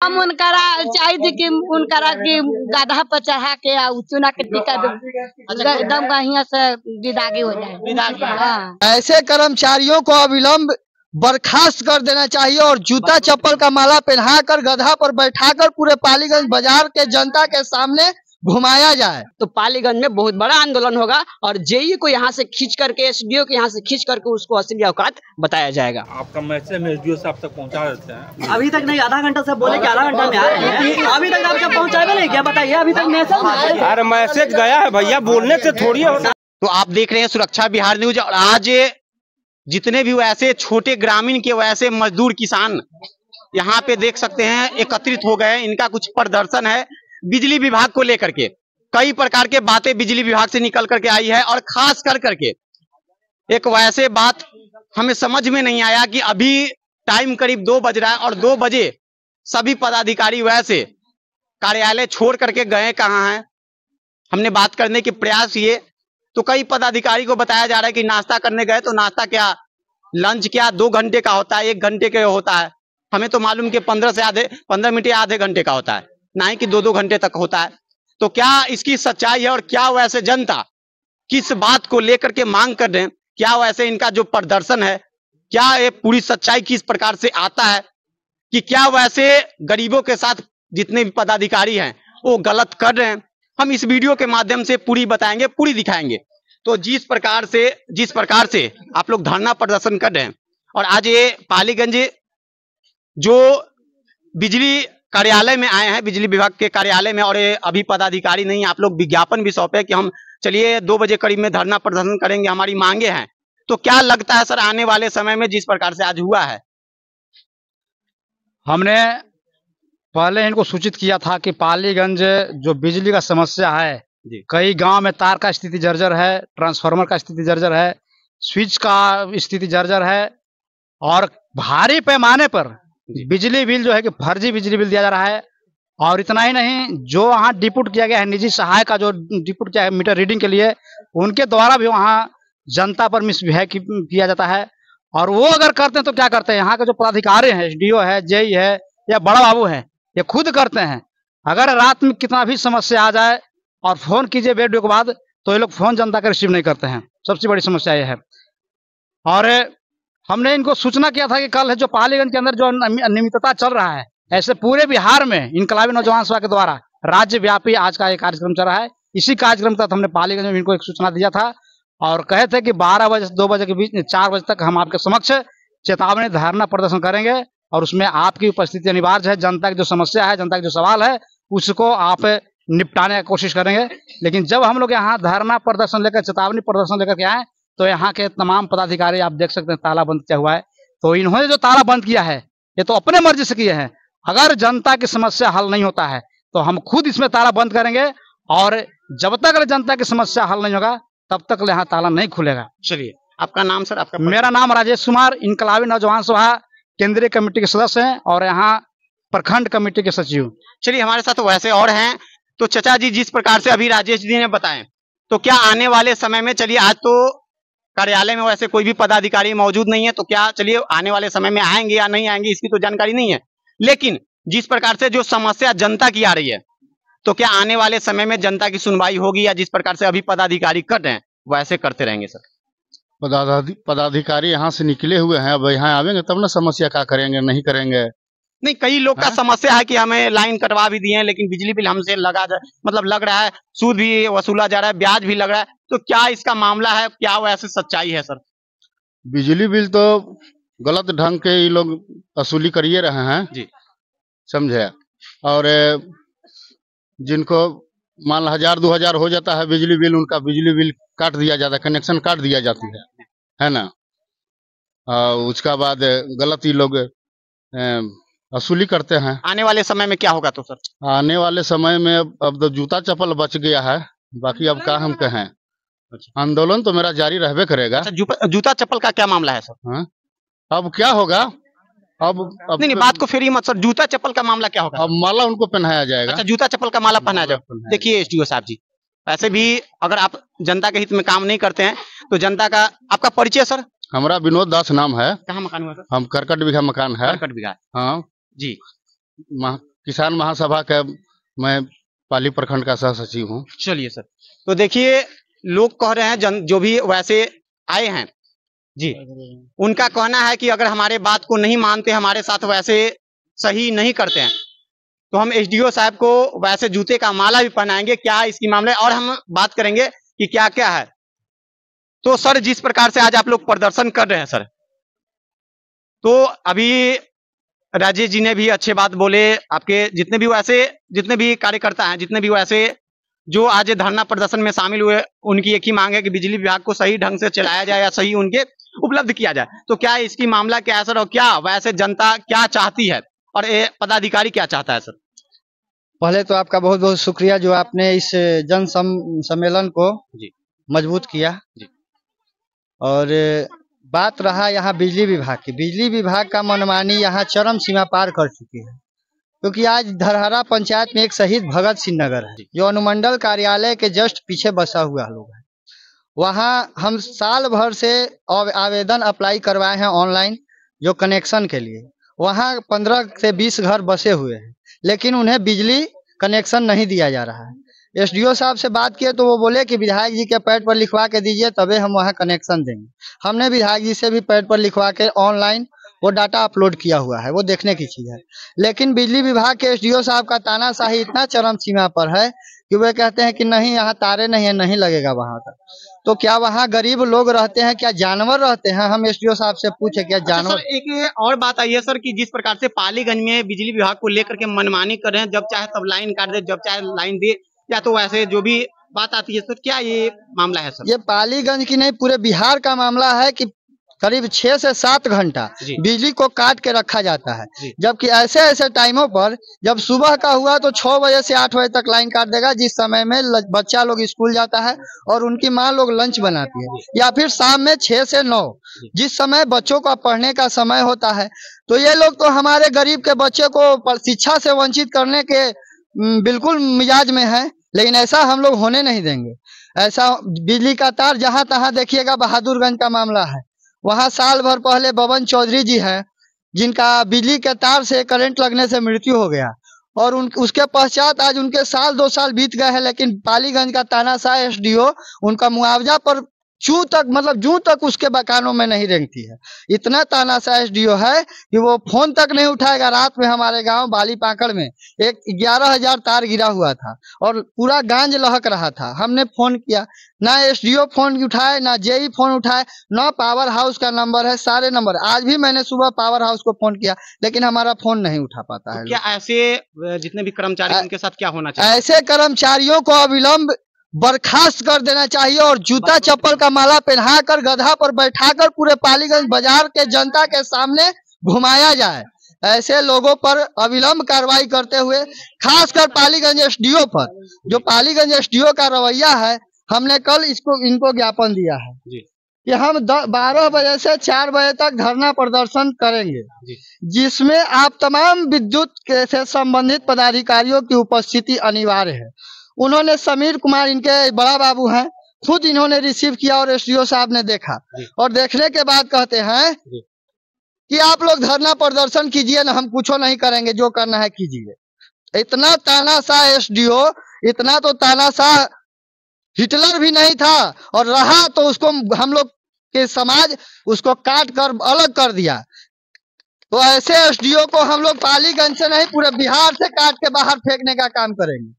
हम उनकरा चाहिए कि उनकरा की गधा पर चढ़ा के चुना के टीका एकदम यहाँ से विदागी हो जाए। हाँ। ऐसे कर्मचारियों को अविलंब बर्खास्त कर देना चाहिए और जूता चप्पल का माला पहनाकर गधा पर बैठाकर पूरे पालीगंज बाजार के जनता के सामने घुमाया जाए। तो पालीगंज में बहुत बड़ा आंदोलन होगा और जेई को यहाँ से खींच करके एसडीओ को यहाँ से खींच करके उसको असली औकात बताया जाएगा। आपका मैसेज एसडीओ साहब तक पहुँचा देते हैं। अभी तक नहीं, आधा घंटा से बोले कि आधा घंटा में आ रहे हैं, अभी तक आपका पहुँचावे नहीं क्या? बताइए, अभी तक मैसेज। अरे मैसेज गया है भैया, बोलने से थोड़ी होता। तो आप देख रहे हैं सुरक्षा बिहार न्यूज और आज जितने भी वैसे छोटे ग्रामीण के वैसे मजदूर किसान यहाँ पे देख सकते हैं एकत्रित हो गए। इनका कुछ प्रदर्शन है बिजली विभाग को लेकर के। कई प्रकार के बातें बिजली विभाग से निकल करके आई है और खास कर करके एक वैसे बात हमें समझ में नहीं आया कि अभी टाइम करीब 2 बज रहा है और 2 बजे सभी पदाधिकारी वैसे कार्यालय छोड़ करके गए कहाँ हैं। हमने बात करने के प्रयास किए तो कई पदाधिकारी को बताया जा रहा है कि नाश्ता करने गए, तो नाश्ता क्या, लंच क्या 2 घंटे का होता है, 1 घंटे का होता है। हमें तो मालूम कि 15 मिनट या आधे घंटे का होता है, ना ही कि 2-2 घंटे तक होता है। तो क्या इसकी सच्चाई है और क्या वैसे जनता किस बात को लेकर के मांग कर रहे हैं, क्या वैसे इनका जो प्रदर्शन है, क्या ये पूरी सच्चाई किस प्रकार से आता है कि क्या वैसे गरीबों के साथ जितने भी पदाधिकारी हैं वो गलत कर रहे हैं। हम इस वीडियो के माध्यम से पूरी बताएंगे, पूरी दिखाएंगे। तो जिस प्रकार से आप लोग धरना प्रदर्शन कर रहे हैं और आज ये पालीगंज जो बिजली कार्यालय में आए हैं, बिजली विभाग के कार्यालय में, और ये अभी पदाधिकारी नहीं, आप लोग विज्ञापन भी सौंपे कि हम चलिए 2 बजे करीब में धरना प्रदर्शन करेंगे, हमारी मांगे हैं। तो क्या लगता है सर आने वाले समय में जिस प्रकार से आज हुआ है? हमने पहले इनको सूचित किया था कि पालीगंज जो बिजली का समस्या है, कई गांव में तार का स्थिति जर्जर है, ट्रांसफार्मर का स्थिति जर्जर है, स्विच का स्थिति जर्जर है और भारी पैमाने पर बिजली बिल जो है कि फर्जी बिजली बिल दिया जा रहा है। और इतना ही नहीं, जो वहाँ डिप्यूट किया गया है निजी सहायक का जो डिप्यूट किया है मीटर रीडिंग के लिए, उनके द्वारा भी वहाँ जनता पर मिसबिहेव किया जाता है। और वो अगर करते हैं तो क्या करते हैं, यहाँ के जो पदाधिकारी हैं, एसडीओ है, जेई है या बड़ा बाबू है, ये खुद करते हैं। अगर रात में कितना भी समस्या आ जाए और फोन कीजिए बेड के बाद, तो ये लोग फोन जनता का रिसीव नहीं करते हैं। सबसे बड़ी समस्या ये है। और हमने इनको सूचना किया था कि कल है जो पालीगंज के अंदर जो अनियमितता चल रहा है, ऐसे पूरे बिहार में इनकलाबी नौजवान सभा के द्वारा राज्यव्यापी आज का एक कार्यक्रम चल रहा है। इसी कार्यक्रम तक हमने पालीगंज में इनको एक सूचना दिया था और कहे थे कि 12 बजे से 2 बजे के बीच 4 बजे तक हम आपके समक्ष चेतावनी धरना प्रदर्शन करेंगे और उसमें आपकी उपस्थिति अनिवार्य है। जनता की जो समस्या है, जनता की जो सवाल है, उसको आप निपटाने की कोशिश करेंगे। लेकिन जब हम लोग यहाँ धरना प्रदर्शन लेकर, चेतावनी प्रदर्शन लेकर के आए, तो यहाँ के तमाम पदाधिकारी आप देख सकते हैं ताला बंद किया हुआ है। तो इन्होंने जो ताला बंद किया है ये तो अपने मर्जी से किए हैं। अगर जनता की समस्या हल नहीं होता है तो हम खुद इसमें ताला बंद करेंगे और जब तक जनता की समस्या हल नहीं होगा तब तक यहाँ ताला नहीं खुलेगा। चलिए, आपका नाम सर? आपका? मेरा नाम राजेश कुमार, इनकलाबी नौजवान सभा केंद्रीय कमेटी के सदस्य हैं और यहाँ प्रखंड कमेटी के सचिव। चलिए, हमारे साथ वैसे और हैं। तो चचा जी, जिस प्रकार से अभी राजेश जी ने बताएं, तो क्या आने वाले समय में, चलिए आज तो कार्यालय में वैसे कोई भी पदाधिकारी मौजूद नहीं है, तो क्या चलिए आने वाले समय में आएंगे या नहीं आएंगे इसकी तो जानकारी नहीं है, लेकिन जिस प्रकार से जो समस्या जनता की आ रही है, तो क्या आने वाले समय में जनता की सुनवाई होगी या जिस प्रकार से अभी पदाधिकारी कर रहे हैं वैसे करते रहेंगे? सर, पदाधिकारी यहाँ से निकले हुए हैं, अब यहाँ आवेंगे तब ना समस्या क्या करेंगे, नहीं करेंगे। नहीं, कई लोग का समस्या है कि हमें लाइन कटवा भी दिए हैं लेकिन बिजली बिल हमसे लग रहा है, सूद भी वसूला जा रहा है, ब्याज भी लग रहा है। तो क्या इसका मामला है, क्या वैसे सच्चाई है? सर, बिजली बिल तो गलत ढंग के ये लोग वसूली करिए रहे हैं जी, समझे। और जिनको मान लो 1000-2000 हो जाता है बिजली बिल, उनका बिजली बिल काट दिया जाता है, कनेक्शन काट दिया जाती है ना। उसका बाद गलत ही लोग वसूली करते हैं। आने वाले समय में क्या होगा? तो सर, आने वाले समय में अब तो जूता चप्पल बच गया है, बाकी अब क्या हम कहें। अच्छा, आंदोलन तो मेरा जारी रहबे करेगा। अच्छा, जूता चप्पल का क्या मामला है? सर, हाँ, अब क्या होगा? अब नहीं, बात को फेरी मत सर, जूता चप्पल का मामला क्या होगा? अब माला उनको पहनाया जाएगा। अच्छा, जूता चप्पल का माला पहनाया जाएगा। देखिए एसडीओ साहब जी, वैसे भी अगर आप जनता के हित में काम नहीं करते हैं तो जनता का, आपका परिचय सर? हमारा विनोद दास नाम है। कहाँ मकान हुआ सर? हम करकट बिघा मकान है। करकट बिघा, हाँ जी। किसान महासभा का मैं पाली प्रखंड का सह सचिव हूँ। चलिए सर, तो देखिए लोग कह रहे हैं जो भी वैसे आए हैं जी, उनका कहना है कि अगर हमारे बात को नहीं मानते, हमारे साथ वैसे सही नहीं करते हैं, तो हम एसडीओ साहब को वैसे जूते का माला भी पहनाएंगे। क्या इसकी मामले, और हम बात करेंगे कि क्या क्या है। तो सर, जिस प्रकार से आज आप लोग प्रदर्शन कर रहे हैं सर, तो अभी राजेश जी ने भी अच्छे बात बोले, आपके जितने भी कार्यकर्ता हैं, जितने भी वैसे जो आज धरना प्रदर्शन में शामिल हुए, उनकी एक ही मांग है कि बिजली विभाग को सही ढंग से चलाया जाए या सही उनके उपलब्ध किया जाए। तो क्या इसकी मामला क्या है सर, और क्या वैसे जनता क्या चाहती है और ये पदाधिकारी क्या चाहता है सर? पहले तो आपका बहुत बहुत शुक्रिया जो आपने इस जन सम्मेलन को जी मजबूत किया जी। और बात रहा यहाँ बिजली विभाग की, बिजली विभाग का मनमानी यहाँ चरम सीमा पार कर चुकी है, क्योंकि आज धरहरा पंचायत में एक शहीद भगत सिंह नगर है जो अनुमंडल कार्यालय के जस्ट पीछे बसा हुआ लोग है। वहाँ हम साल भर से आवेदन अप्लाई करवाए हैं ऑनलाइन जो कनेक्शन के लिए। वहाँ 15 से 20 घर बसे हुए हैं, लेकिन उन्हें बिजली कनेक्शन नहीं दिया जा रहा है। एसडीओ साहब से बात किए तो वो बोले कि विधायक जी के पैड पर लिखवा के दीजिए, तबे हम वहाँ कनेक्शन देंगे। हमने विधायक जी से भी पैड पर लिखवा के ऑनलाइन वो डाटा अपलोड किया हुआ है, वो देखने की चीज है। लेकिन बिजली विभाग के एसडीओ साहब का तानाशाही इतना चरम सीमा पर है कि वे कहते हैं कि नहीं, यहाँ तारे नहीं है, नहीं लगेगा वहाँ तक। तो क्या वहाँ गरीब लोग रहते हैं, क्या जानवर रहते हैं? हम एसडीओ साहब से पूछे क्या जानवर। सर, एक और बात आई है सर कि जिस प्रकार से पालीगंज में बिजली विभाग को लेकर के मनमानी कर रहे हैं, जब चाहे तब लाइन काट दे, जब चाहे लाइन दे, या तो वैसे जो भी बात आती है सर, क्या ये मामला है सर? ये पालीगंज की नहीं, पूरे बिहार का मामला है कि करीब 6 से 7 घंटा बिजली को काट के रखा जाता है, जबकि ऐसे ऐसे टाइमों पर जब सुबह का हुआ तो 6 बजे से 8 बजे तक लाइन काट देगा, जिस समय में बच्चा लोग स्कूल जाता है और उनकी माँ लोग लंच बनाती है, या फिर शाम में 6 से 9 जिस समय बच्चों का पढ़ने का समय होता है। तो ये लोग तो हमारे गरीब के बच्चे को शिक्षा से वंचित करने के बिल्कुल मिजाज में है, लेकिन ऐसा हम लोग होने नहीं देंगे। ऐसा बिजली का तार जहां तहां देखिएगा, बहादुरगंज का मामला है, वहां साल भर पहले बबन चौधरी जी हैं जिनका बिजली के तार से करंट लगने से मृत्यु हो गया, और उसके पश्चात आज उनके 2 साल बीत गए हैं, लेकिन पालीगंज का तानाशाह एसडीओ उनका मुआवजा पर जूं तक उसके बकानों में नहीं रेंगती है। इतना तानाशाह एसडीओ है कि वो फोन तक नहीं उठाएगा। रात में हमारे गांव बाली पाकड़ में एक 11,000 तार गिरा हुआ था और पूरा गांज लहक रहा था। हमने फोन किया, ना एसडीओ फोन उठाए, ना जेई फोन उठाए, ना पावर हाउस का नंबर है, सारे नंबर। आज भी मैंने सुबह पावर हाउस को फोन किया, लेकिन हमारा फोन नहीं उठा पाता है। क्या ऐसे जितने भी कर्मचारी उनके साथ क्या होना चाहिए? ऐसे कर्मचारियों को अविलंब बर्खास्त कर देना चाहिए और जूता चप्पल का माला पहनाकर गधा पर बैठाकर पूरे पालीगंज बाजार के जनता के सामने घुमाया जाए। ऐसे लोगों पर अविलंब कार्रवाई करते हुए, खासकर पालीगंज एसडीओ पर, जो पालीगंज एसडीओ का रवैया है, हमने कल इनको ज्ञापन दिया है कि हम 12 बजे से 4 बजे तक धरना प्रदर्शन करेंगे, जिसमें आप तमाम विद्युत से संबंधित पदाधिकारियों की उपस्थिति अनिवार्य है। उन्होंने समीर कुमार, इनके बड़ा बाबू हैं, खुद इन्होंने रिसीव किया और एसडीओ साहब ने देखा, और देखने के बाद कहते हैं कि आप लोग धरना प्रदर्शन कीजिए ना, हम कुछ नहीं करेंगे, जो करना है कीजिए। इतना तानाशाह एसडीओ, इतना तो तानाशाह हिटलर भी नहीं था, और रहा तो उसको हम लोग के समाज उसको काट कर अलग कर दिया। तो ऐसे एसडीओ को हम लोग पालीगंज से नहीं, पूरे बिहार से काट के बाहर फेंकने का काम करेंगे।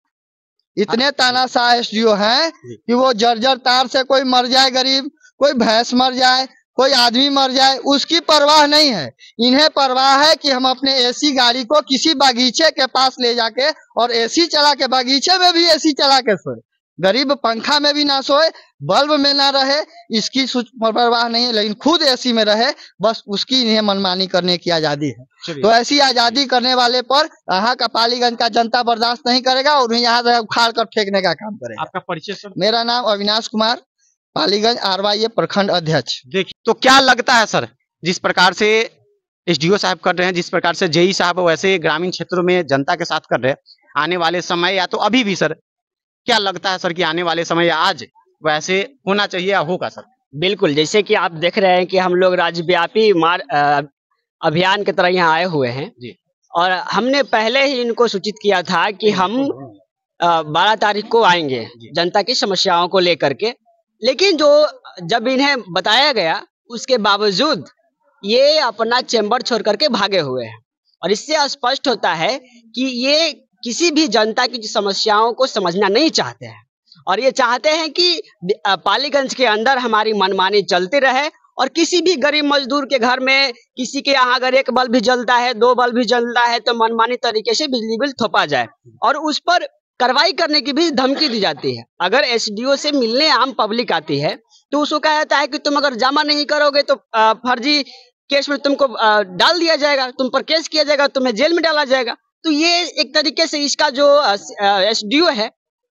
इतने तानाशाह एसडीओ हैं कि वो जर्जर तार से कोई मर जाए गरीब, कोई भैंस मर जाए, कोई आदमी मर जाए, उसकी परवाह नहीं है। इन्हें परवाह है कि हम अपने एसी गाड़ी को किसी बागीचे के पास ले जाके और एसी चला के, बागीचे में भी एसी चला के सोए, गरीब पंखा में भी ना सोए, बल्ब में ना रहे, इसकी परवाह नहीं है, लेकिन खुद एसी में रहे, बस उसकी इन्हें मनमानी करने की आजादी है। तो ऐसी आजादी करने वाले पर यहाँ का पालीगंज का जनता बर्दाश्त नहीं करेगा और उन्हें यहाँ से उखाड़ कर फेंकने का काम करेगा। आपका परिचय सर? मेरा नाम अविनाश कुमार, पालीगंज आरवाईए प्रखंड अध्यक्ष। देखिए, तो क्या लगता है सर, जिस प्रकार से एसडीओ साहब कर रहे हैं, जिस प्रकार से जेई साहब वैसे ग्रामीण क्षेत्रों में जनता के साथ कर रहे हैं, आने वाले समय या तो अभी भी सर, क्या लगता है सर कि आने वाले समय या आज वैसे होना चाहिए या होगा सर? बिल्कुल, जैसे कि आप देख रहे हैं कि हम लोग राज्यव्यापी अभियान की तरह यहाँ आए हुए हैं जी। और हमने पहले ही इनको सूचित किया था कि हम 12 तारीख को आएंगे जनता की समस्याओं को लेकर के, लेकिन जब इन्हें बताया गया उसके बावजूद ये अपना चैम्बर छोड़ करके भागे हुए हैं। और इससे स्पष्ट होता है कि ये किसी भी जनता की समस्याओं को समझना नहीं चाहते हैं और ये चाहते हैं कि पालीगंज के अंदर हमारी मनमानी चलती रहे और किसी भी गरीब मजदूर के घर में किसी के यहाँ अगर एक बल्ब भी जलता है, 2 बल्ब भी जलता है तो मनमानी तरीके से बिजली बिल थोपा जाए और उस पर कार्रवाई करने की भी धमकी दी जाती है। अगर एसडीओ से मिलने आम पब्लिक आती है तो उसको कहा जाता है कि तुम अगर जमा नहीं करोगे तो फर्जी केस में तुमको डाल दिया जाएगा, तुम पर केस किया जाएगा, तुम्हें जेल में डाला जाएगा। तो ये एक तरीके से इसका जो एसडीओ है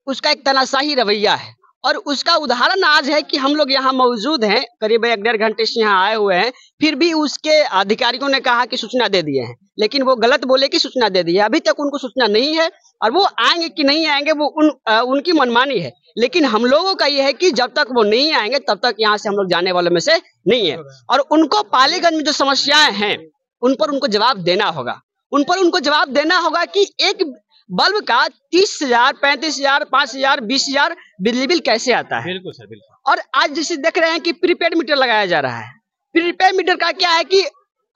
उसका एक तानाशाही रवैया है और उसका उदाहरण आज है कि हम लोग यहाँ मौजूद हैं, करीब 1-1.5 घंटे से यहाँ आए हुए हैं, फिर भी उसके अधिकारियों ने कहा कि सूचना दे दिए हैं, लेकिन वो गलत बोले कि सूचना दे दी है। अभी तक उनको सूचना नहीं है और वो आएंगे कि नहीं आएंगे वो उनकी मनमानी है, लेकिन हम लोगों का ये है कि जब तक वो नहीं आएंगे तब तक यहाँ से हम लोग जाने वालों में से नहीं है। और उनको पालीगंज में जो समस्याएं हैं उन पर उनको जवाब देना होगा, उन पर उनको जवाब देना होगा कि एक बल्ब का 30,000, 35,000, 5,000, 20,000 बिजली बिल कैसे आता है। बिल्कुल सर, बिल्कुल। और आज जैसे देख रहे हैं कि प्रीपेड मीटर लगाया जा रहा है। प्रीपेड मीटर का क्या है कि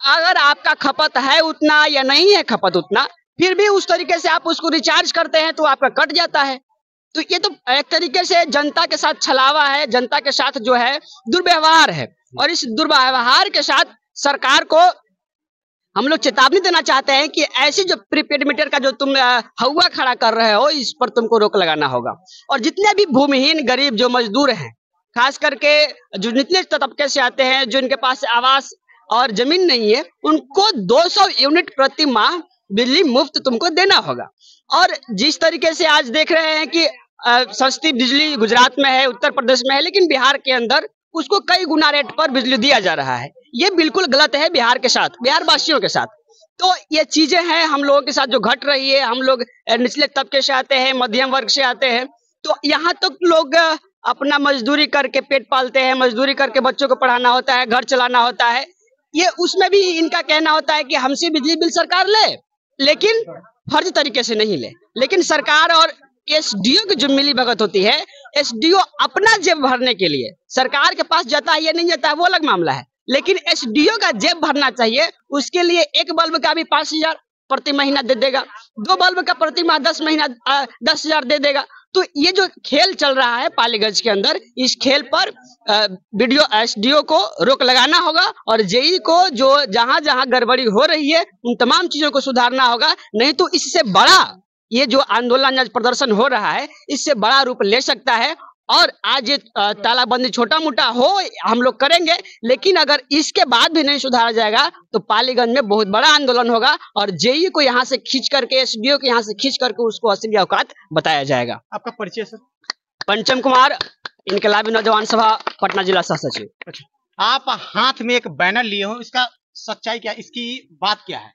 अगर आपका खपत है उतना या नहीं है खपत उतना, फिर भी उस तरीके से आप उसको रिचार्ज करते हैं तो आपका कट जाता है। तो ये तो एक तरीके से जनता के साथ छलावा है, जनता के साथ जो है दुर्व्यवहार है और इस दुर्व्यवहार के साथ सरकार को हम लोग चेतावनी देना चाहते हैं कि ऐसे जो प्रीपेड मीटर का जो तुम हवा खड़ा कर रहे हो इस पर तुमको रोक लगाना होगा। और जितने भी भूमिहीन गरीब जो मजदूर हैं, खास करके जो निचले तबके से आते हैं, जो इनके पास आवास और जमीन नहीं है, उनको 200 यूनिट प्रति माह बिजली मुफ्त तुमको देना होगा। और जिस तरीके से आज देख रहे हैं कि सस्ती बिजली गुजरात में है, उत्तर प्रदेश में है, लेकिन बिहार के अंदर उसको कई गुना रेट पर बिजली दिया जा रहा है। ये बिल्कुल गलत है बिहार के साथ, बिहार वासियों के साथ। तो ये चीजें हैं हम लोगों के साथ जो घट रही है। हम लोग निचले तबके से आते हैं, मध्यम वर्ग से आते हैं, तो यहाँ तक लोग अपना मजदूरी करके पेट पालते हैं, मजदूरी करके बच्चों को पढ़ाना होता है, घर चलाना होता है। ये उसमें भी इनका कहना होता है कि हमसे बिजली बिल सरकार ले, लेकिन फर्जी तरीके से नहीं ले। लेकिन सरकार और एसडीओ की जो मिली भगत होती है, एसडीओ अपना जेब भरने के लिए सरकार के पास जाता है या नहीं जाता है वो अलग मामला है, लेकिन एसडीओ का जेब भरना चाहिए। उसके लिए एक बल्ब का भी 5,000 प्रति महीना दे देगा, 2 बल्ब का प्रति माह 10,000 दे देगा। तो ये जो खेल चल रहा है पालीगंज के अंदर, इस खेल पर वीडियो एसडीओ को रोक लगाना होगा और जेई को जो जहां जहां गड़बड़ी हो रही है उन तमाम चीजों को सुधारना होगा। नहीं तो इससे बड़ा ये जो आंदोलन आज प्रदर्शन हो रहा है इससे बड़ा रूप ले सकता है। और आज ये तालाबंदी छोटा मोटा हो हम लोग करेंगे, लेकिन अगर इसके बाद भी नहीं सुधारा जाएगा तो पालीगंज में बहुत बड़ा आंदोलन होगा और जेई को यहाँ से खींच करके, एसडीओ को यहाँ से खींच करके उसको असली औकात बताया जाएगा। आपका परिचय सर? पंचम कुमार, इनकलाबी नौजवान सभा, पटना जिला सह सचिव। आप हाथ में एक बैनर लिए हो, इसका सच्चाई क्या, इसकी बात क्या है?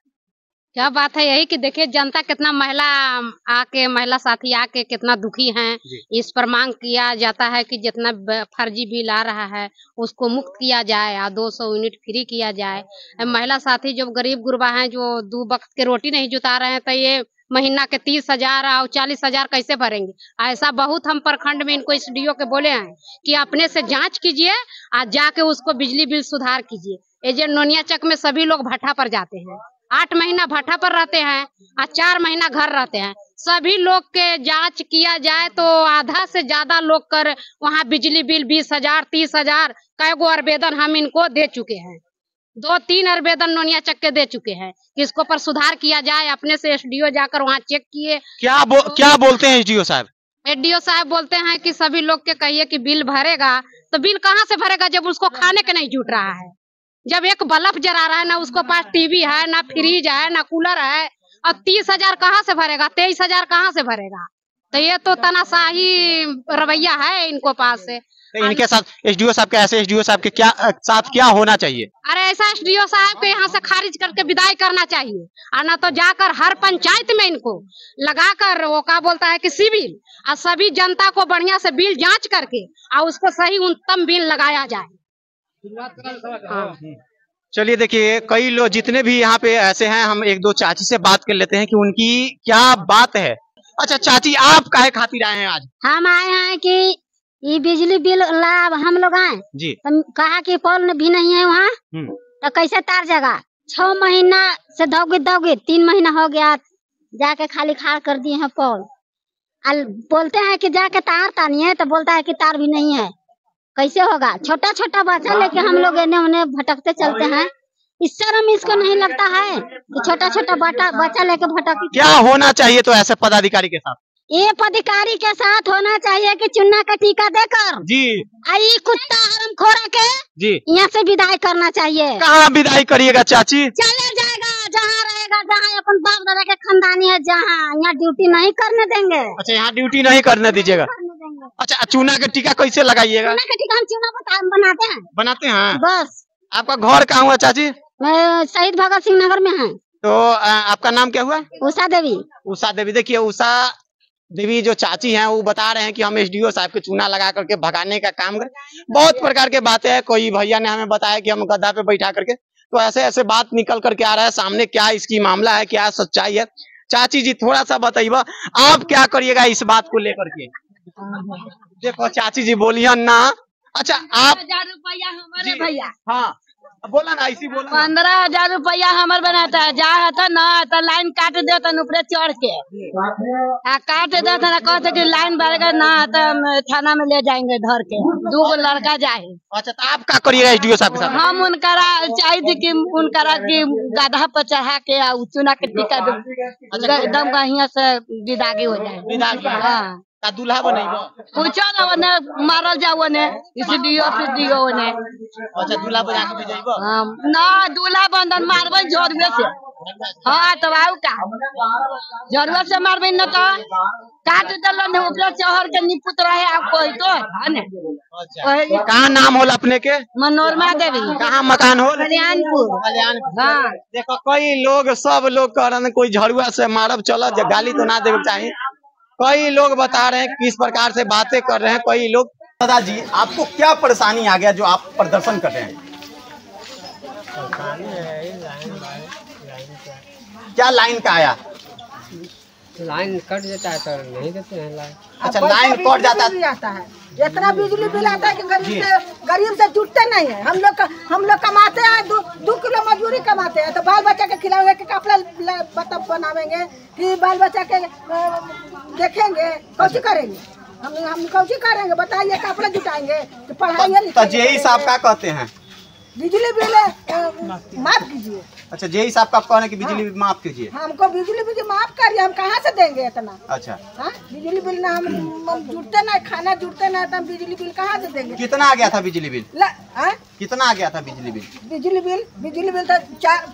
क्या बात है यही कि देखिए जनता कितना महिला साथी आके कितना दुखी हैं। इस पर मांग किया जाता है कि जितना फर्जी बिल आ रहा है उसको मुक्त किया जाए और 200 यूनिट फ्री किया जाए। महिला साथी जो गरीब गुरबा हैं, जो 2 वक्त के रोटी नहीं जुटा रहे हैं, तो ये महीना के 30,000 और 40,000 कैसे भरेंगे। ऐसा बहुत हम प्रखंड में इनको एसडीओ के बोले हैं कि अपने से जांच कीजिए और जाके उसको बिजली बिल सुधार कीजिए। ये जो नोनिया चक में सभी लोग भट्ठा पर जाते हैं, 8 महीना भट्ठा पर रहते हैं और 4 महीना घर रहते हैं। सभी लोग के जांच किया जाए तो आधा से ज्यादा लोग कर वहाँ बिजली बिल 20,000, 30,000 कई गो आवेदन हम इनको दे चुके हैं। 2-3 आवेदन नोनिया चक के दे चुके हैं कि इसको पर सुधार किया जाए। अपने से एसडीओ जाकर वहाँ चेक किए। क्या बोलते हैं एसडीओ साहब? एसडीओ साहब बोलते हैं कि सभी लोग के कहिए कि बिल भरेगा, तो बिल कहाँ से भरेगा जब उसको खाने के नहीं जुट रहा है। जब एक बल्ब जला रहा है, ना उसको पास टीवी है, ना फ्रिज है, ना कूलर है, और 30,000 कहाँ से भरेगा, 23,000 कहाँ से भरेगा। तो ये तो तानाशाही रवैया है इनको पास से। तो इनके साथ एसडीओ साहब के, ऐसे एसडीओ साहब के क्या होना चाहिए? अरे ऐसा एसडीओ साहब को यहाँ से खारिज करके विदाई करना चाहिए, और न तो जाकर हर पंचायत में इनको लगाकर वो क्या बोलता है कि सिविल, और सभी जनता को बढ़िया से बिल जांच करके और उसको सही उत्तम बिल लगाया जाए। हाँ। चलिए देखिए, कई लोग जितने भी यहाँ पे ऐसे हैं, हम एक दो चाची से बात कर लेते हैं कि उनकी क्या बात है। अच्छा चाची, आप काहे खातिर आए हैं आज? हम आए हैं कि ये बिजली बिल लाभ हम लोग आए जी। तो कहा कि पोल भी नहीं है वहाँ, तो कैसे तार जगा। 6 महीना से दौगे 3 महीना हो गया, जाके खाली खाड़ कर दिए हैं पोल। बोलते हैं कि जाके तार तानी है, तो बोलता है कि तार भी नहीं है। कैसे होगा? छोटा छोटा बच्चा लेके हम लोग इन्हें उन्हें भटकते चलते हैं। इस शर्म इसको नहीं लगता है कि छोटा छोटा बच्चा लेके भटक। क्या होना चाहिए तो ऐसे पदाधिकारी के साथ? ये पदाधिकारी के साथ होना चाहिए कि चुन्ना का टीका देकर जी आई कुत्ता हरामखोरा के जी यहाँ से विदाई करना चाहिए। कहाँ विदाई करिएगा चाची? चले जाएगा जहाँ रहेगा, जहाँ अपन बाप दादा के खानदानी है, जहाँ यहाँ ड्यूटी नहीं करने देंगे। अच्छा, यहाँ ड्यूटी नहीं करने दीजिएगा। अच्छा, चूना का टीका कैसे लगाइएगा? चूना का टीका हम चूना बनाते हैं बस। आपका घर कहाँ हुआ चाची? मैं शहीद भगत सिंह नगर में है। तो आपका नाम क्या हुआ? उषा देवी। उषा देवी। देखिए, उषा देवी जो चाची हैं वो बता रहे हैं कि हम एसडीओ साहब के चूना लगा करके भगाने का काम करें। बहुत प्रकार के बातें हैं। कोई भैया ने हमें बताया कि हम गद्दा पे बैठा करके, तो ऐसे ऐसे बात निकल करके आ रहा है सामने। क्या इसकी मामला है, क्या सच्चाई है? चाची जी थोड़ा सा बताइए, आप क्या करिएगा इस बात को लेकर के? देखो चाची जी बोलिए ना। अच्छा, आप 15,000 रुपया हमारे भैया। हाँ बोला ना, इसी बोला। 15,000 रुपया हमारे बनाता है। जा था ना तो लाइन काट देता ऊपर चढ़ के काट देता ना, कहते कि लाइन बढ़ेगा ना तो थाना में ले जाएंगे धर के। 2 लड़का जाए। अच्छा, तो आप क्या करिएगा एसडीओ साहब के साथ? हम उनकरा चाहिए कि उनकरा की गधा पर चढ़ा के चुना के टीका एकदम यहाँ से विदागी हो जाए। हाँ, दूल्हा बनेगा पूछो ना वने मारल जाओ ने सीडीओ ने। अच्छा, दूल्हा बना के भेजइबो? ना, दूल्हा बंधन मारबे जरुए से। हाँ, तो आउ का जरुए से मारबे न तो काट दलन ऊपर चढ़ के निपुत रहे। आप कोई तो है ने। अच्छा, कहाँ नाम होला अपने के? मनोरमा देवी। कहाँ मकान हो? कल्याणपुर। हाँ, देखो कई लोग, सब लोग कह रहे हैं कोई झड़ुआ से मारब चलो, गाली तो ना देवे चाहिए। कई लोग बता रहे हैं किस प्रकार से बातें कर रहे हैं कई लोग। दादाजी, आपको क्या परेशानी आ गया जो आप प्रदर्शन कर रहे हैं? क्या लाइन का आया? लाइन कट जाता है तो नहीं देते हैं लाइन। अच्छा, लाइन कट जाता है। इतना बिजली बिल आता है कि गरीब से जुटते नहीं है। हम लोग कमाते हैं 2 किलो मजदूरी कमाते हैं, तो बाल बच्चा के खिलाएंगे कि कपड़ा बनावेंगे कि बाल बच्चा के देखेंगे, कौची करेंगे? हम कौची करेंगे बताइए? कपड़ा जुटाएंगे तो पढ़ाई। तो जेई साहब क्या कहते हैं? बिजली बिल माफ कीजिए। अच्छा, जेई साहब का कहना है कि बिजली बिल माफ कीजिए। हमको बिजली बिल माफ करिए, हम कहाँ से देंगे इतना? अच्छा, हाँ, बिजली बिल ना हम जुटते ना, खाना जुटते ना, तो हम बिजली बिल कहाँ से देंगे? कितना आ गया था बिजली बिल? कितना आ गया था बिजली बिल? बिजली बिल तो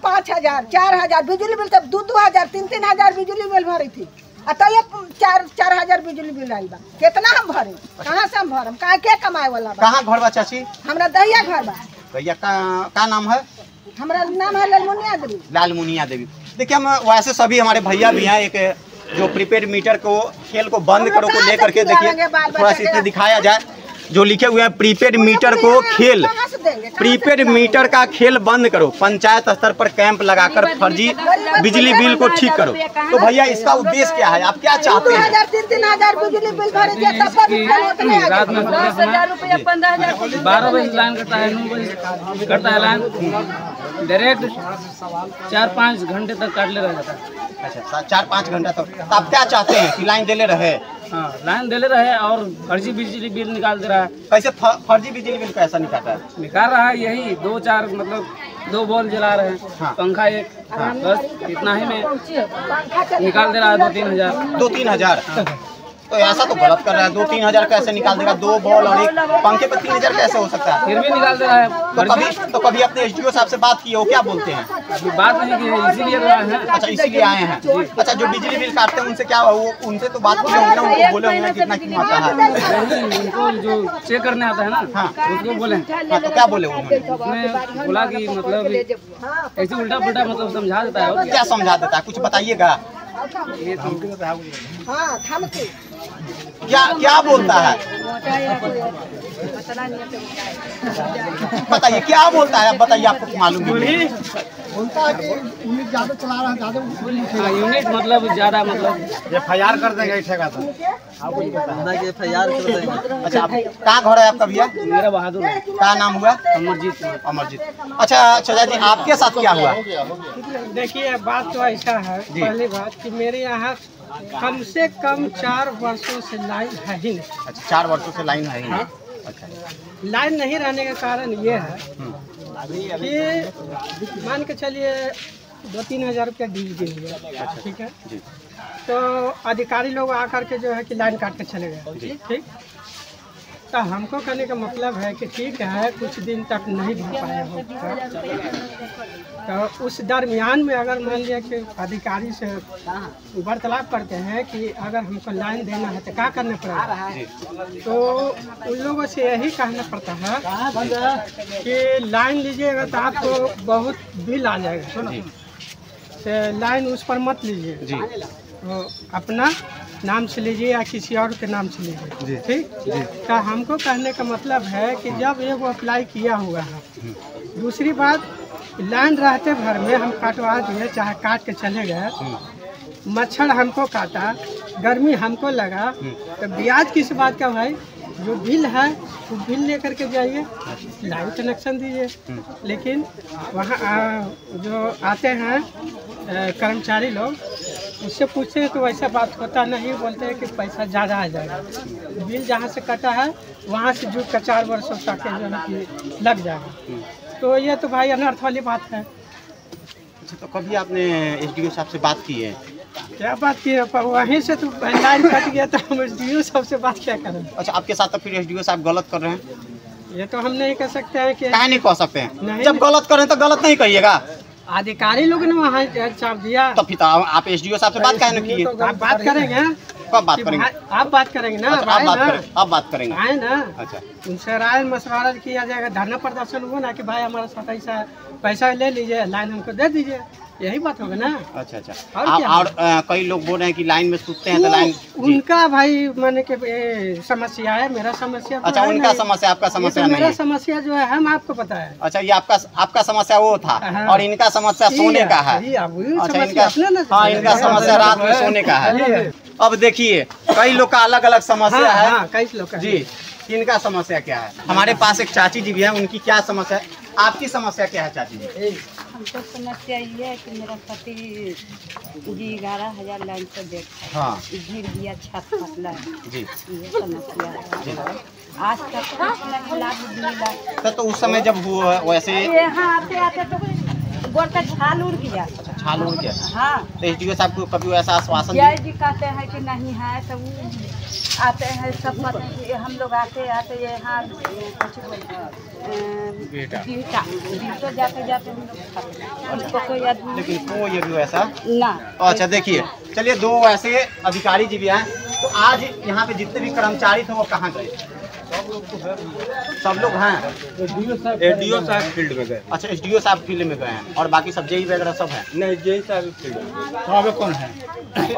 5,000 4,000 बिजली बिल, तब 2,000 3,000 बिजली बिल भरी थी। तो ये 4,000 बिजली बिल आई बा। कितना हम भरे? कहाँ से हम भरम? कहाँ के कमाए वाला बा? कहाँ घर बा चाची? हमरा दहिया घर बा। भैया का नाम है? हमारा नाम है लालमुनिया देवी। लालमुनिया देवी। देखिए, हम वैसे सभी हमारे भैया भी हैं, एक जो प्रीपेड मीटर को खेल को बंद करो को लेकर के, देखिए थोड़ा सा इसमें दिखाया जाए जो लिखे हुए हैं प्रीपेड मीटर को खेल, प्रीपेड मीटर का खेल बंद करो, पंचायत स्तर पर कैंप लगाकर फर्जी बिजली बिल को ठीक करो। तो भैया इसका उद्देश्य क्या है, आप क्या चाहते हैं? 3,000 बिजली बिल भरे, 10,000 रुपया 15,000। 12 बजे लाइन करता है, 9 बजे करता है लाइन। डायरेक्ट 4-5 घंटे तक काट ले रहा था। अच्छा, 4-5 घंटा तक। तो आप क्या चाहते हैं कि लाइन देले रहे? हाँ, लाइन देले रहे और फर्जी बिजली बिल निकाल दे रहा है। कैसे फर्जी बिजली बिल कैसा निकाल रहा है? निकाल रहा है यही 2-4 मतलब 2 बॉल जला रहे हैं। हाँ। पंखा 1। हाँ। बस इतना ही में निकाल दे रहा है 2-3 हजार। 2-3 हजार? तो ऐसा तो गलत कर रहा है। 2-3 हजार कैसे निकाल देगा? 2 बॉल और 1 पंखे पर 3 हजार कैसे हो सकता है? फिर भी निकाल दे रहा है। तो कभी अपने एसडीओ साहब से बात की हो, क्या बोलते हैं? अभी बात नहीं की है, इसीलिए तो आए हैं। अच्छा, इसीलिए आए हैं। अच्छा, जो बिजली बिल काटते हैं उनसे क्या, वो उनसे तो बात होंगे ना, उनको बोले होंगे कितना क्यों आता है? उनको जो चेक करने आता है ना, हाँ, उसको बोले। तो क्या बोले उन्होंने? उसने बोला कि मतलब ऐसे उल्टा पुल्टा मतलब समझा देता है। क्या समझा देता है, कुछ बताइएगा। हाँ थमकी क्या बोलता है बताइए, क्या बोलता है? बताइए, आपको मालूम है? बोलता है कि यूनिट ज्यादा चला रहा है, ज्यादा यूनिट मतलब ज्यादा मतलब FIR कर देंगे ठेका तो। FIR कर देंगे। अच्छा, आप कहाँ घर है आपका भैया? मेरा बहादुर क्या नाम हुआ? अमरजीत। अमरजीत। अच्छा चचा जी, आपके साथ क्या हुआ? देखिए, बात तो ऐसा है, पहली बात कि मेरे यहाँ कम से कम 4 वर्षों से लाइन है ही नहीं। अच्छा, 4 वर्षों से लाइन है ही नहीं। अच्छा, लाइन नहीं रहने का कारण ये है कि मान के चलिए 2-3 हज़ार रुपया बिजली हुआ, ठीक है, तो अधिकारी लोग आकर के जो है कि लाइन काट के चले गए, ठीक। तो हमको कहने का मतलब है कि ठीक है, कुछ दिन तक नहीं भर पाया तो उस दरमियान में अगर मान लिया कि अधिकारी से वार्तालाप करते हैं कि अगर हमको लाइन देना है तो क्या करना पड़ेगा, तो उन लोगों से यही कहना पड़ता है कि लाइन लीजिएगा तो आपको बहुत बिल आ जाएगा, तो लाइन उस पर मत लीजिए, तो अपना नाम से लीजिए या किसी और के नाम से लीजिए, ठीक। तो हमको कहने का मतलब है कि जब ये वो अप्लाई किया हुआ है, दूसरी बात लाइन रहते भर में हम काटवा दिए, चाहे काट के चले गए, मच्छर हमको काटा, गर्मी हमको लगा, तो ब्याज किस बात का भाई? जो बिल है वो बिल लेकर के जाइए, लाइन कनेक्शन दीजिए। लेकिन वहाँ जो आते हैं कर्मचारी लोग, उससे पूछते हैं तो वैसा बात होता नहीं, बोलते हैं कि पैसा ज़्यादा आ जाएगा, बिल जहाँ से कटा है वहाँ से जुट का 4 वर्षों तक जो है कि लग जाएगा, तो ये तो भाई अनर्थ वाली बात है। अच्छा, तो कभी आपने SDO साहब से बात की है? क्या बात की है, वहीं से तो लाइन कट गया तो हम SDO साहब से बात क्या करें। अच्छा, आपके साथ तो फिर SDO साहब गलत कर रहे हैं? ये तो हम नहीं कह सकते हैं कि नहीं कह सकते हैं, जब गलत करें तो गलत नहीं कहिएगा। अधिकारी लोग ने वहाँ चाप दिया, तो फिर आप SDO साहब से बात काहे नहीं किए? आप बात करेंगे, कब बात करेंगे? आप बात करेंगे ना। अच्छा, आप बात करेंगे आए ना। अच्छा, उनसे राय मशवरा किया जाएगा, धरना प्रदर्शन हुआ ना कि भाई हमारे साथ ऐसा पैसा ले लीजिए, लाइन हमको दे दीजिए, यही बात होगा ना। अच्छा अच्छा। और कई लोग बोल रहे हैं कि लाइन में सूखते हैं तो लाइन उनका भाई माने के समस्या है, मेरा समस्या। अच्छा, उनका समस्या, आपका समस्या नहीं? मेरा समस्या जो है हम आपको पता है। अच्छा, ये आपका समस्या वो था और इनका समस्या सोने का है। अच्छा, इनका समस्या रात में सोने का है। अब देखिए, कई लोग का अलग अलग समस्या है। कई लोग का जी, इनका समस्या क्या है? हमारे पास एक चाची जी भी है, उनकी क्या समस्या है? आपकी समस्या क्या है चाची जी? हमको समस्या ये है कि मेरा पति जी 11,000 लाइन से देखा, हाँ, गिर गया, छत फटला जी, ये समस्या है। आज तक नहीं लाभ मिला। तो उस समय जब हुआ वैसे यहाँ आते आते तो गोड़ का छाल उड़ गया। अच्छा, छाल उड़ गया। हाँ, तो SDO साहब को कभी ऐसा आश्वासन जय जी कहते हैं कि नहीं है, तो वो आते हैं सब हम लोग आते यहाँ बेटा जाते जाते हम लोग कोई आदमी, लेकिन कोई अभी ऐसा ना। अच्छा, देखिए, चलिए, 2 ऐसे अधिकारी जी भी हैं, तो आज यहाँ पे जितने भी कर्मचारी थे वो कहाँ गए? सब लोग हैं। SDO साहब फील्ड में गए। अच्छा, SDO साहब फील्ड में गए हैं और बाकी सब जेई वगैरह सब हैं? नहीं, जेई साहब फील्ड में। कौन है?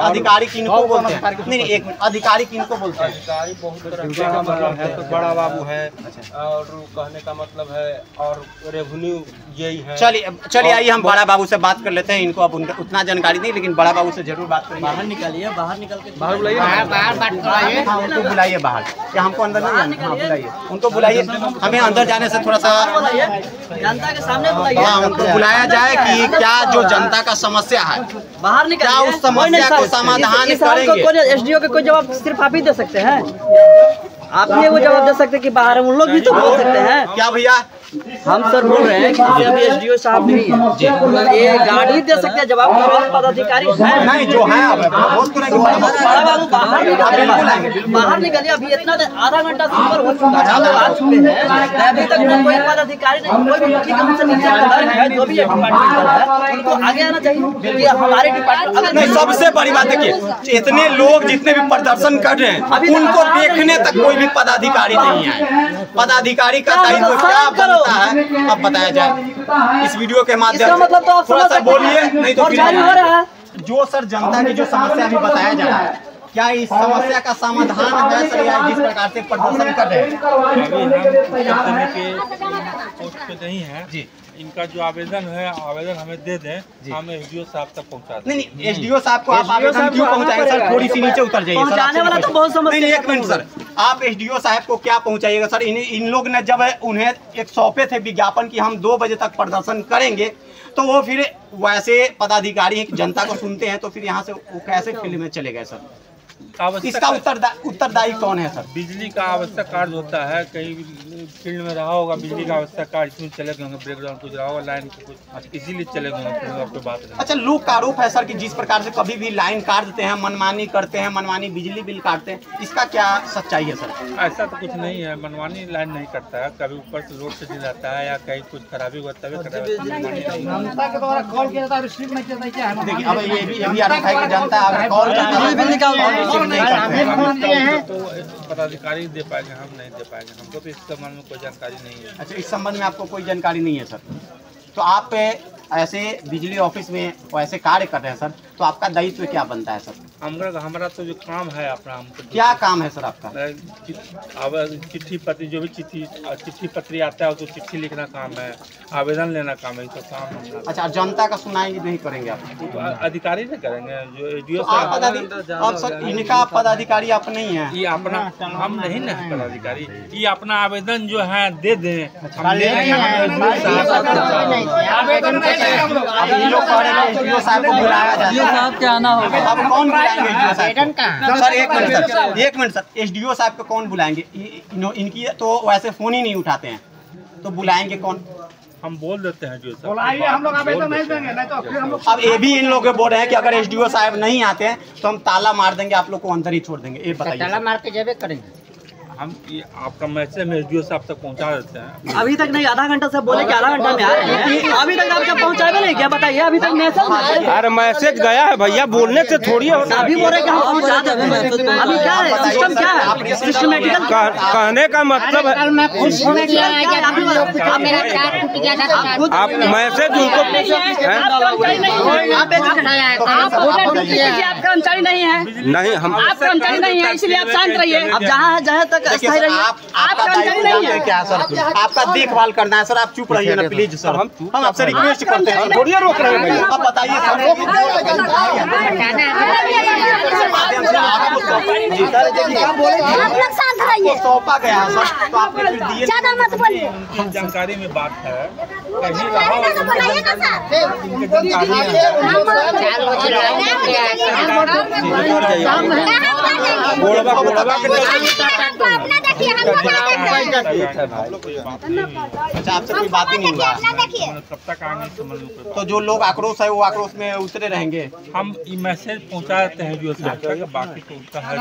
अधिकारी किनको बोलते हैं? नहीं, एक मिनट, अधिकारी किनको बोलते हैं? अधिकारी बहुत तरह का मतलब है, तो बड़ा बाबू है, और कहने का मतलब है, और रेवेन्यू यही है। चलिए आइए हम बड़ा बाबू से बात कर लेते हैं। इनको अब उतना जानकारी नहीं, लेकिन बड़ा बाबू से जरूर बात करेंगे। बाहर निकालिए, बाहर निकल के बाहर बुलाइए, हाँ, उनको बुलाइए बाहर, क्या हमको अंदर नहीं जाना? हाँ, बुलाइए, उनको बुलाइए, हमें अंदर जाने से थोड़ा सा जनता के सामने बुलाइए। हाँ, उनको बुलाया जाए कि क्या जो जनता का समस्या है, बाहर निकालिए, क्या उस समस्या को समाधान करेंगे? SDO के कोई जवाब सिर्फ आप ही दे सकते हैं। आप ही वो जवाब दे सकते हैं कि बाहर उन लोग भी तो बोल सकते हैं। क्या भैया? हम सर बोल रहे हैं कि अभी SDO साहब नहीं है, ये गाड़ी दे सकते हैं जवाब, पदाधिकारी नहीं जो है। अब बड़ा बाबू बाहर निकलिए, अभी इतना आधा घंटा से ऊपर हो चुका है, लोग आ चुके हैं, अभी तक कोई पदाधिकारी नहीं, कोई भी मुख्य हमसे नीचे है, जो भी डिपार्टमेंट है उनको आगे आना चाहिए। हमारे डिपार्टमेंट नहीं, सबसे बड़ी बात देखिए, इतने लोग जितने भी प्रदर्शन कर रहे हैं उनको देखने तक कोई भी पदाधिकारी नहीं है। पदाधिकारी का दायित्व क्या बनता है अब बताया जाए इस वीडियो के माध्यम से। मतलब तो थोड़ा सा बोलिए, नहीं तो जो सर जनता की जो समस्या अभी बताया जा रहा है, क्या इस समस्या का समाधान है सर, या जिस प्रकार से प्रदर्शन कर रहे हैं? अभी हम पोस्ट पे नहीं है जी, इनका जो आवेदन है आवेदन हमें दे दें, हम एसडीओ साहब तक पहुंचा दें। नहीं एसडीओ साहब को आप आवेदन क्यों पहुंचाएंगे सर? थोड़ी सी नीचे उतर जाइए सर, वाला तो बहुत समस्या। नहीं एक मिनट सर, आप एसडीओ साहब को क्या पहुंचाइएगा सर? इन लोग ने जब उन्हें एक सौंपे थे विज्ञापन कि हम 2 बजे तक प्रदर्शन करेंगे, तो वो फिर वैसे पदाधिकारी जनता को सुनते हैं, तो फिर यहाँ से वो कैसे फील्ड में चले गए सर? इसका उत्तरदायी कौन है सर? बिजली का आवश्यक कार्य होता है, कहीं फील्ड में रहा होगा बिजली का आवश्यक कार्य, इसमें चले गए होंगे, ब्रेकडाउन कुछ रहा होगा, लाइन कुछ इसीलिए चले गए होंगे, बात नहीं। अच्छा, लोग का आरोप है सर कि जिस प्रकार से कभी भी लाइन काट देते हैं, मनमानी करते हैं, मनमानी बिजली बिल काटते हैं, इसका क्या सच्चाई है सर? ऐसा तो कुछ नहीं है, मनमानी लाइन नहीं करता है, कभी ऊपर से लोड शेडिंग रहता है या कहीं कुछ खराबी होता है। देखिए अब ये भी आरोप है कि जनता कॉल तो पदाधिकारी दे पाएंगे, हम नहीं दे पाएंगे, हमको तो इस संबंध में कोई जानकारी नहीं है। अच्छा, इस संबंध में आपको कोई जानकारी नहीं है सर? तो आप ऐसे बिजली ऑफिस में ऐसे कार्य कर रहे हैं सर, तो आपका दायित्व क्या बनता है सर? हमारा तो जो काम है अपना, क्या काम है सर आपका? चिट्ठी पत्री, जो भी चिट्ठी पत्री आता है तो चिट्ठी लिखना काम है, आवेदन लेना काम है, तो काम है। अच्छा, जनता का सुनाएंगे नहीं करेंगे आप? तो अधिकारी नहीं करेंगे, जो एडीओ अब सर इनका पदाधिकारी आप नहीं है? ये अपना हम नहीं ना पदाधिकारी, ये अपना आवेदन जो है दे दें, साहब को बुलाया जाए, साहब क्या आना होगा, अब कौन बुलाएंगे सर? एक मिनट सर, एसडीओ साहब को कौन बुलाएंगे? इनकी तो वैसे फोन ही नहीं उठाते हैं, तो बुलाएंगे कौन? हम बोल देते हैं जो बुलाइए, हम लोग आवेदन नहीं देंगे, नहीं तो फिर हम लोग। अब ये भी इन लोग बोल रहे हैं कि अगर एसडीओ साहब नहीं आते हैं तो हम ताला मार देंगे, आप लोग को अंदर ही छोड़ देंगे। ये बताइए, ताला मार के जब करेंगे हम, ये आपका मैसेज एसडीओ साहब तक पहुंचा देते हैं। अभी तक नहीं, आधा घंटा से बोले कि आधा घंटा में आ रहे हैं, अभी तक आप जब पहुंचाए नहीं, क्या बताइए? अभी तक मैसेज, अरे मैसेज गया है भैया, बोलने से थोड़ी होता है। अभी बोल रहे कि हम पहुंचा देंगे, अभी क्या है सिस्टम, क्या है सिस्टमेटिकल कहने का मतलब है? आप मैसेज उनको, आप कर्मचारी नहीं है, नहीं हम आप कर्मचारी नहीं है, इसलिए आप शांत रहिए। अब जहाँ तक क्या सर, आपका देखभाल करना है सर, आप चुप रहिए ना प्लीज सर, हम आपसे रिक्वेस्ट करते हैं, थोड़ी रोक रहे हैं। अब बताइए सौंपा गया सर, तो आपने फिर दिए, जानकारी में बात है कहीं अच्छा, आपसे कोई बात ही नहीं हुआ, कब तक आएंगे समझ लो? तो जो लोग आक्रोश है वो आक्रोश में उतरे रहेंगे, हम मैसेज पहुंचा देते हैं जो बाकी तो उसका है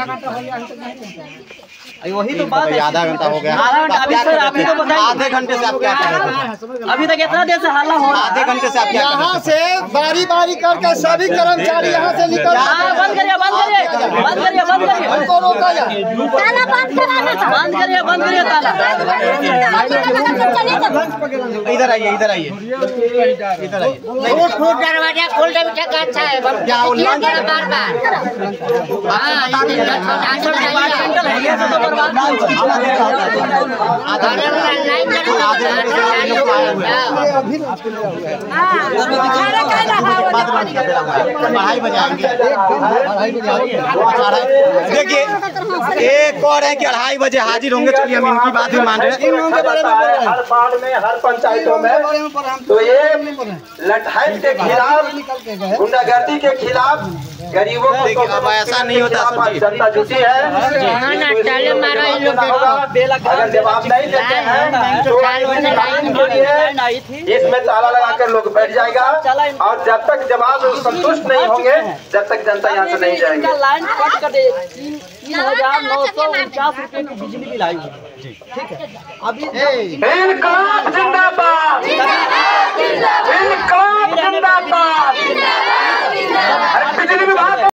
वही तो बात है। आधा घंटा हो गया, अभी तो बताइए, आधे घंटे से आप क्या कर रहे थे? अभी तक इतना देर से हल्ला हो रहा है, आधे घंटे से आप क्या कर रहे थे? यहाँ से बारी बारी करके सभी कर्मचारी यहाँ से निकल, बंद करिए, बंद करिए, बंद करिए, बंद करिए, उनको रोका जाए, ताला बंद कराना था, बंद करिए, बंद करिए ताला। इधर आइए, इधर आइए, इधर आइए, दरवाजा खोल दे, अच्छा है क्या बार पढ़ाई बजाएंगे। देखिए एक और है कि 2:30 बजे हाजिर होंगे, चलिए हम इनकी बात भी मान रहे हैं। हर वार्ड में, हर पंचायतों में तो ये लठाई के खिलाफ, गुंडागर्दी के खिलाफ, गरीबों को, अब ऐसा नहीं होता, जनता जुटी है, अगर जवाब नहीं देते हैं तो इसमें ताला लगा कर लोग बैठ जाएगा, और जब तक जवाब संतुष्ट नहीं होंगे जब तक जनता यहाँ से नहीं जाएगी। लाइन कट कर दे, 3,949 रुपए की बिजली बिल आई है, ठीक है? अभी इनकलाब जिंदाबाद, इनकलाब जिंदाबाद, बिजली विभाग